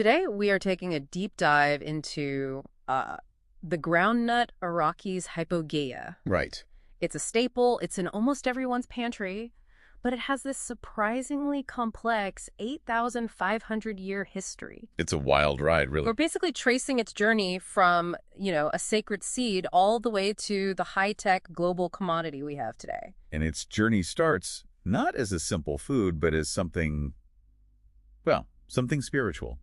Today, we are taking a deep dive into the groundnut Araki's hypogaea. Right. It's a staple, it's in almost everyone's pantry, but it has this surprisingly complex 8,500-year history. It's a wild ride, really. We're basically tracing its journey from, a sacred seed all the way to the high-tech global commodity we have today. And its journey starts not as a simple food, but as something, well, something spiritual.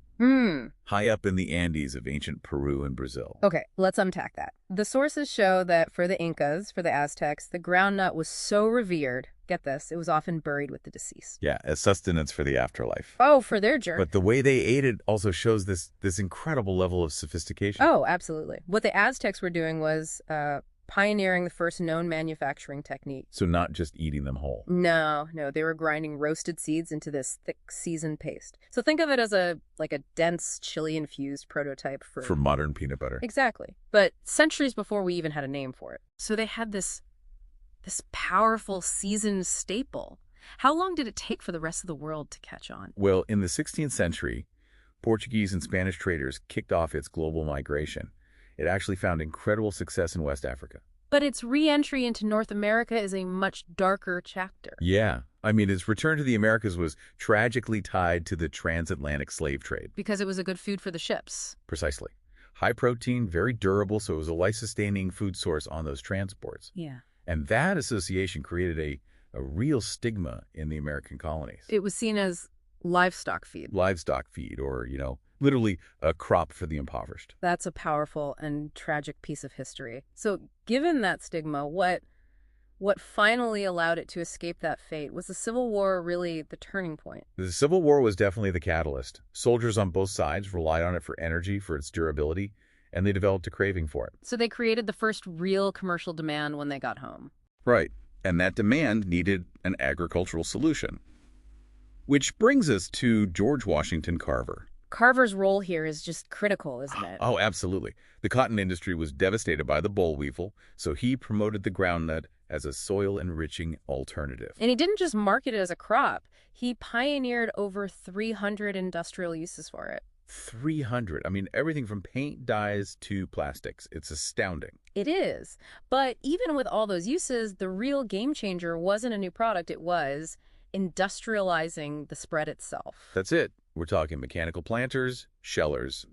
High up in the Andes of ancient Peru and Brazil. Okay, let's unpack that. The sources show that for the Incas, for the Aztecs, the groundnut was so revered, get this, it was often buried with the deceased. Yeah, as sustenance for the afterlife. Oh, for their journey. But the way they ate it also shows this incredible level of sophistication. Oh, absolutely. What the Aztecs were doing was pioneering the first known manufacturing technique. So not just eating them whole. No, they were grinding roasted seeds into this thick seasoned paste. So think of it as a dense, chili-infused prototype For modern peanut butter. Exactly. But centuries before we even had a name for it. So they had this powerful seasoned staple. How long did it take for the rest of the world to catch on? Well, in the 16th century, Portuguese and Spanish traders kicked off its global migration. It actually found incredible success in West Africa. But its re-entry into North America is a much darker chapter. Yeah. I mean, its return to the Americas was tragically tied to the transatlantic slave trade. Because it was a good food for the ships. Precisely. High protein, very durable, so it was a life-sustaining food source on those transports. Yeah. And that association created a real stigma in the American colonies. It was seen as livestock feed. Livestock feed, or, literally a crop for the impoverished. That's a powerful and tragic piece of history. So given that stigma, what finally allowed it to escape that fate? Was the Civil War really the turning point? The Civil War was definitely the catalyst. Soldiers on both sides relied on it for energy, for its durability, and they developed a craving for it. So they created the first real commercial demand when they got home. Right. And that demand needed an agricultural solution. Which brings us to George Washington Carver. Carver's role here is just critical, isn't it? Oh, absolutely. The cotton industry was devastated by the boll weevil, so he promoted the groundnut as a soil-enriching alternative. And he didn't just market it as a crop. He pioneered over 300 industrial uses for it. 300. I mean, everything from paint, dyes, to plastics. It's astounding. It is. But even with all those uses, the real game changer wasn't a new product. It was industrializing the spread itself. That's it. We're talking mechanical planters, shellers,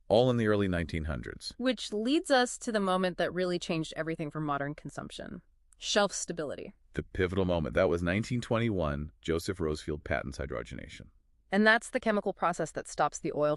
all in the early 1900s. Which leads us to the moment that really changed everything for modern consumption. Shelf stability. The pivotal moment. That was 1921. Joseph Rosefield patents hydrogenation. And that's the chemical process that stops the oil